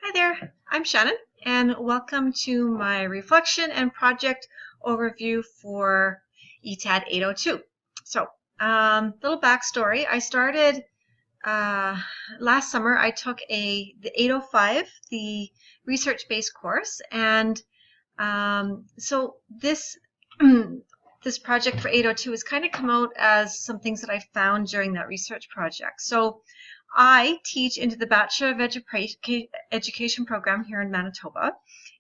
Hi there, I'm Shannon, and welcome to my reflection and project overview for ETAD 802. So, little backstory. I started last summer. I took the 805, the research-based course, and so this this project for 802 has kind of come out as some things that I found during that research project. So I teach into the Bachelor of Education program here in Manitoba.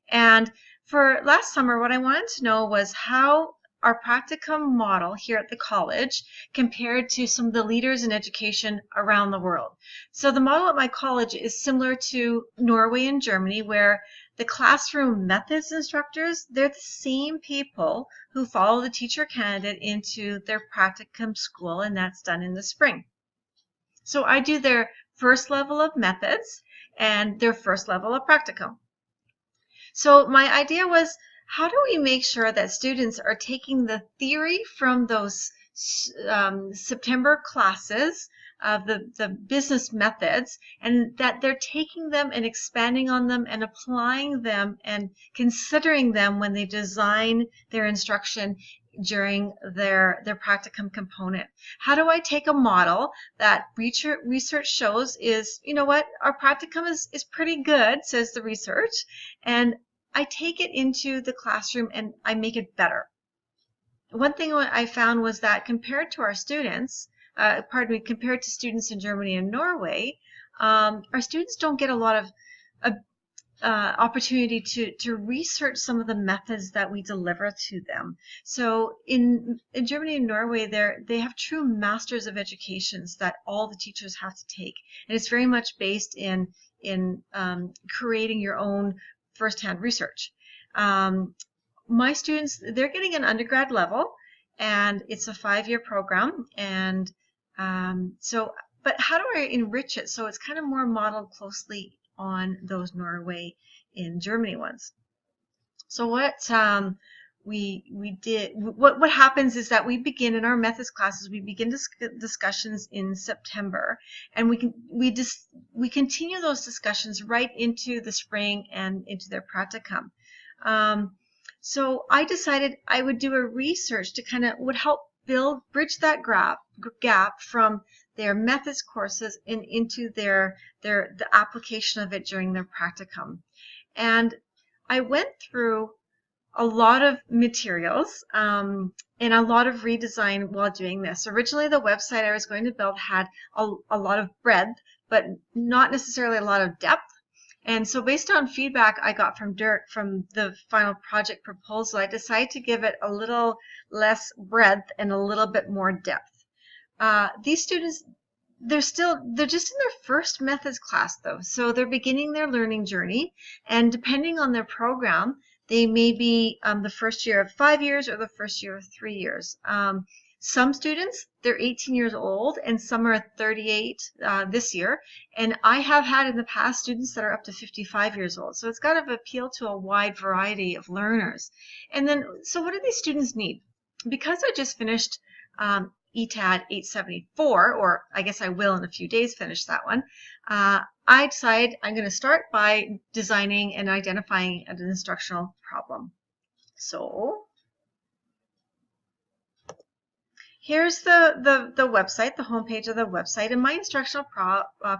And for last summer, what I wanted to know was how our practicum model here at the college compared to some of the leaders in education around the world. So the model at my college is similar to Norway and Germany, where the classroom methods instructors, they're the same people who follow the teacher candidate into their practicum school, and that's done in the spring. So I do their first level of methods and their first level of practicum. So my idea was, how do we make sure that students are taking the theory from those September classes of the business methods, and that they're taking them and expanding on them and applying them and considering them when they design their instruction during their practicum component. How do I take a model that research shows is, you know what, our practicum is pretty good, says the research, and I take it into the classroom and I make it better. One thing I found was that compared to our students, compared to students in Germany and Norway, our students don't get a lot of opportunity to research some of the methods that we deliver to them. So in Germany and Norway, they have true masters of educations that all the teachers have to take, and it's very much based in creating your own firsthand research. My students, they're getting an undergrad level, and it's a 5-year program, and but how do I enrich it so it's kind of more modeled closely on those Norway and Germany ones? So what what happens is that we begin in our methods classes, we begin discussions in September, and we continue those discussions right into the spring and into their practicum. So I decided I would do a research to kind of would help bridge that gap from their methods courses and into the application of it during their practicum. And I went through a lot of materials and a lot of redesign while doing this. Originally, the website I was going to build had a lot of breadth, but not necessarily a lot of depth. And so based on feedback I got from Dirk from the final project proposal, I decided to give it a little less breadth and a little bit more depth. These students, they're just in their first methods class though, so they're beginning their learning journey, and depending on their program, they may be the first year of 5 years or the first year of 3 years. Some students, they're 18 years old, and some are 38 this year. And I have had in the past students that are up to 55 years old. So it's got to appeal to a wide variety of learners. And then, so what do these students need? Because I just finished ETAD 874, or I guess I will in a few days finish that one, I decided I'm going to start by designing and identifying an instructional problem. So here's the website, the homepage of the website, and my instructional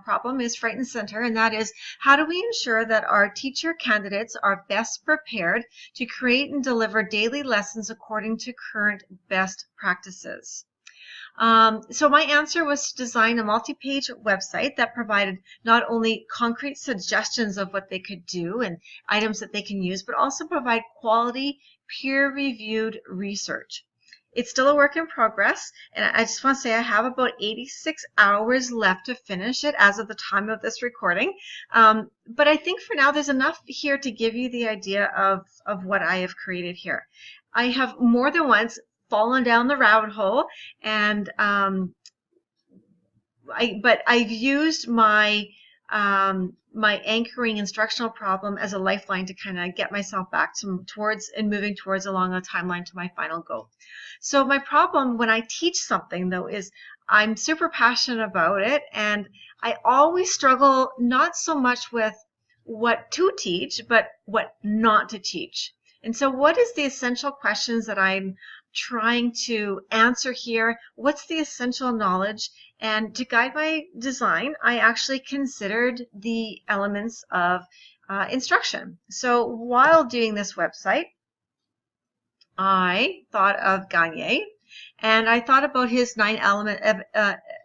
problem is front and center, and that is, how do we ensure that our teacher candidates are best prepared to create and deliver daily lessons according to current best practices? So my answer was to design a multi-page website that provided not only concrete suggestions of what they could do and items that they can use, but also provide quality, peer-reviewed research. It's still a work in progress, and I just want to say I have about 86 hours left to finish it as of the time of this recording. But I think for now there's enough here to give you the idea of what I have created here. I have more than once fallen down the rabbit hole, and but I've used my my anchoring instructional problem as a lifeline to kind of get myself back towards and moving towards along a timeline to my final goal. So my problem when I teach something though is I'm super passionate about it, and I always struggle not so much with what to teach, but what not to teach. And so what is the essential questions that I'm trying to answer here? What's the essential knowledge? And to guide my design, I actually considered the elements of instruction. So while doing this website, I thought of Gagne, and I thought about his 9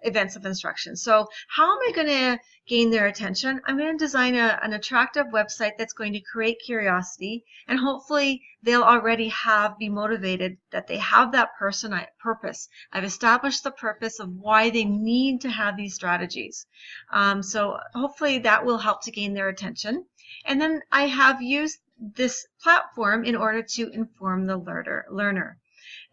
events of instruction. So how am I going to gain their attention? I'm going to design an attractive website that's going to create curiosity, and hopefully they'll already be motivated, that they have that purpose. I've established the purpose of why they need to have these strategies. So hopefully that will help to gain their attention. And then I have used this platform in order to inform the learner.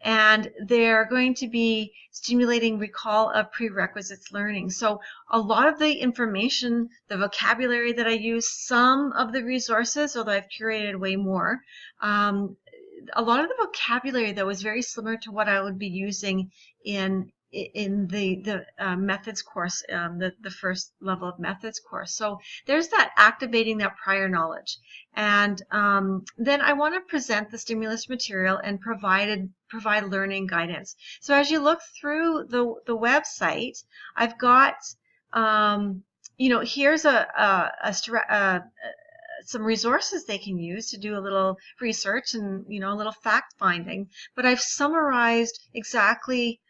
And they're going to be stimulating recall of prerequisites learning. So a lot of the information, the vocabulary that I use, some of the resources, although I've curated way more, a lot of the vocabulary, though, is very similar to what I would be using in the methods course, the first level of methods course. So there's that activating that prior knowledge. And then I want to present the stimulus material and provide learning guidance. So as you look through the website, I've got, here's some resources they can use to do a little research and, a little fact finding. But I've summarized exactly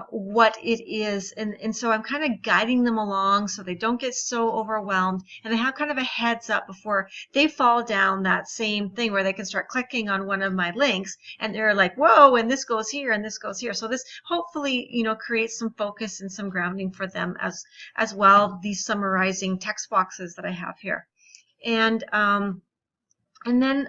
what it is, and so I'm kind of guiding them along so they don't get so overwhelmed, and they have kind of a heads up before they fall down that same thing where they can start clicking on one of my links and they're like, whoa, and this goes here and this goes here. So this hopefully creates some focus and some grounding for them as well, these summarizing text boxes that I have here. And then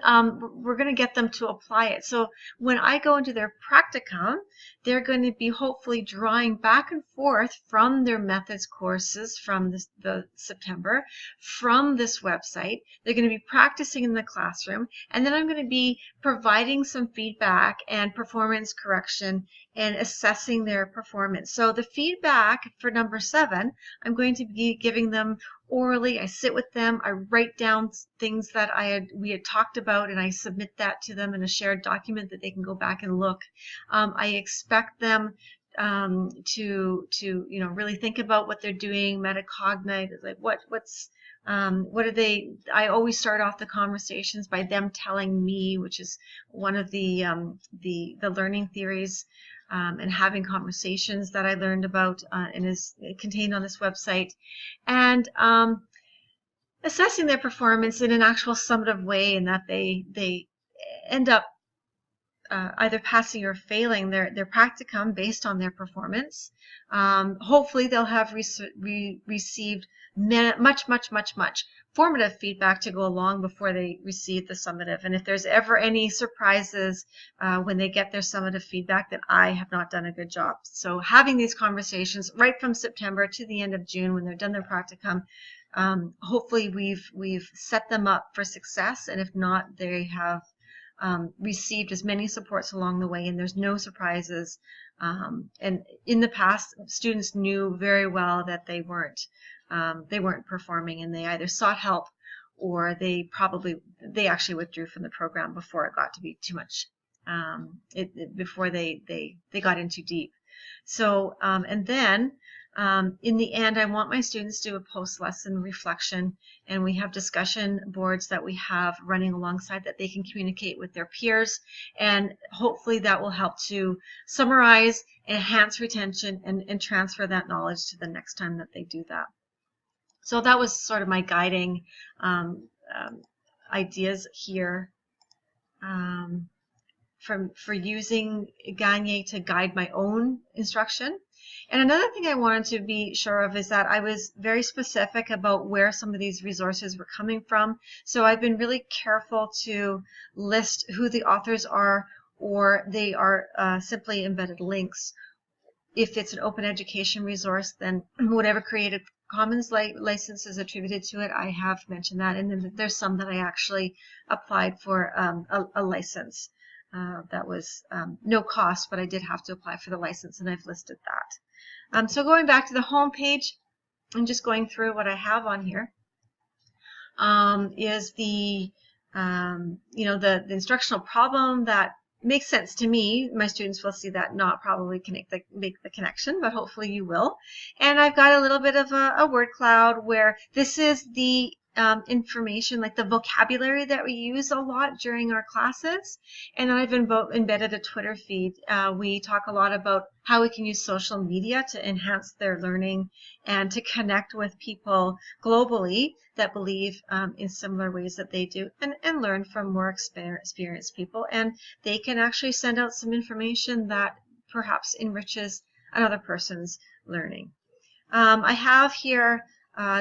we're going to get them to apply it. So when I go into their practicum, they're going to be hopefully drawing back and forth from their methods courses from the September, from this website. They're going to be practicing in the classroom, and then I'm going to be providing some feedback and performance correction and assessing their performance. So the feedback for number 7, I'm going to be giving them orally. I sit with them, I write down things that we had talked about, and I submit that to them in a shared document that they can go back and look. I expect them to really think about what they're doing. Metacognite, like what are they? I always start off the conversations by them telling me, which is one of the learning theories. And having conversations that I learned about and is contained on this website, and assessing their performance in an actual summative way, in that they end up either passing or failing their practicum based on their performance. Hopefully they'll have received much formative feedback to go along before they receive the summative. And if there's ever any surprises when they get their summative feedback, that I have not done a good job. So having these conversations right from September to the end of June when they're done their practicum, hopefully we've set them up for success, and if not, they have received as many supports along the way, and there's no surprises. And in the past, students knew very well that they weren't performing, and they either sought help or they actually withdrew from the program before it got to be too much, before they got in too deep. So and then in the end, I want my students to do a post-lesson reflection, and we have discussion boards that we have running alongside that they can communicate with their peers, and hopefully that will help to summarize, enhance retention, and transfer that knowledge to the next time that they do that. So that was sort of my guiding ideas here for using Gagne to guide my own instruction. And another thing I wanted to be sure of is that I was very specific about where some of these resources were coming from. So I've been really careful to list who the authors are, or they are simply embedded links. If it's an open education resource, then whatever Creative Commons license is attributed to it, I have mentioned that. And then there's some that I actually applied for a license. That was no cost, but I did have to apply for the license, and I've listed that. So going back to the home page, I'm just going through what I have on here. is the the instructional problem that makes sense to me. My students will see that, not probably make the connection, but hopefully you will. And I've got a little bit of a word cloud where this is the information, like the vocabulary that we use a lot during our classes. And then I've embedded a Twitter feed. We talk a lot about how we can use social media to enhance their learning and to connect with people globally that believe in similar ways that they do, and learn from more experienced people. And they can actually send out some information that perhaps enriches another person's learning. I have here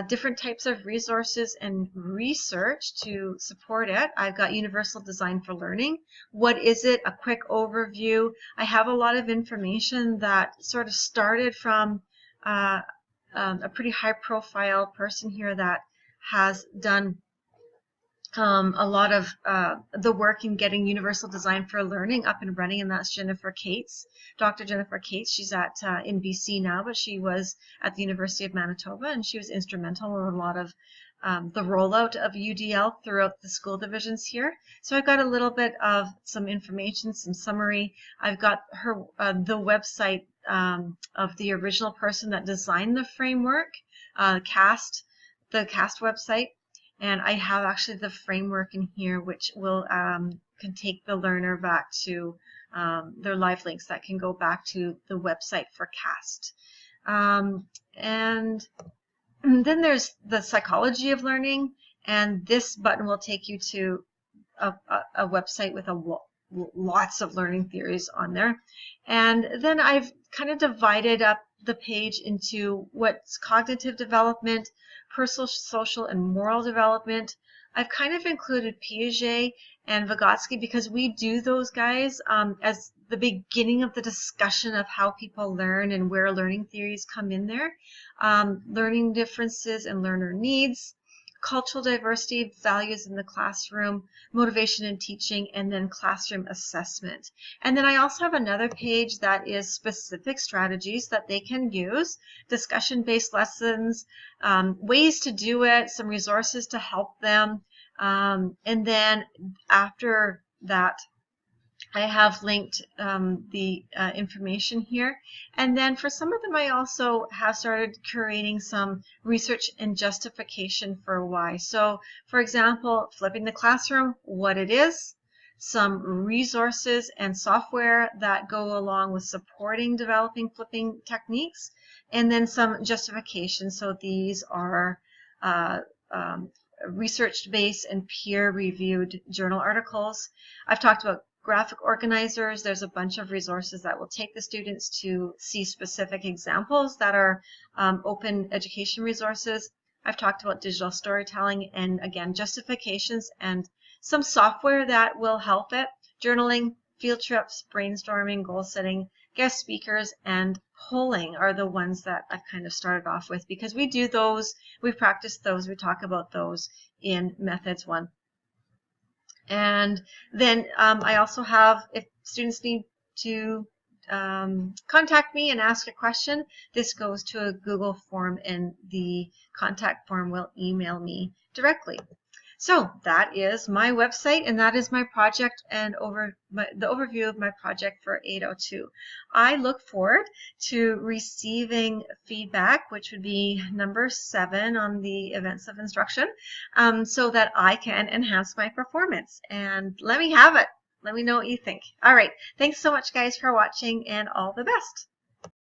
different types of resources and research to support it. I've got Universal Design for Learning. What is it? A quick overview. I have a lot of information that sort of started from a pretty high-profile person here that has done a lot of the work in getting Universal Design for Learning up and running, and that's Jennifer Cates, Dr. Jennifer Cates. She's in BC now, but she was at the University of Manitoba, and she was instrumental in a lot of the rollout of UDL throughout the school divisions here. So I've got a little bit of some information, some summary. I've got her the website of the original person that designed the framework, the CAST website. And I have actually the framework in here, which will can take the learner back to their live links that can go back to the website for CAST. And then there's the psychology of learning, and this button will take you to a website with lots of learning theories on there. And then I've kind of divided up the page into what's cognitive development, personal, social, and moral development. I've kind of included Piaget and Vygotsky because we do those guys as the beginning of the discussion of how people learn and where learning theories come in there. Learning differences and learner needs, cultural diversity, values in the classroom, motivation in teaching, and then classroom assessment. And then I also have another page that is specific strategies that they can use, discussion-based lessons, ways to do it, some resources to help them. And then after that, I have linked the information here. And then for some of them, I also have started curating some research and justification for why. So, for example, flipping the classroom, what it is, some resources and software that go along with supporting developing flipping techniques, and then some justification. So these are research-based and peer-reviewed journal articles. I've talked about graphic organizers. There's a bunch of resources that will take the students to see specific examples that are open education resources. I've talked about digital storytelling, and again, justifications and some software that will help it. Journaling, field trips, brainstorming, goal setting, guest speakers, and polling are the ones that I've kind of started off with because we do those, we practice those, we talk about those in Methods 1. And then I also have, if students need to contact me and ask a question, this goes to a Google form, and the contact form will email me directly. So that is my website, and that is my project and the overview of my project for 802. I look forward to receiving feedback, which would be number 7 on the events of instruction, so that I can enhance my performance. And let me have it. Let me know what you think. All right. Thanks so much, guys, for watching, and all the best.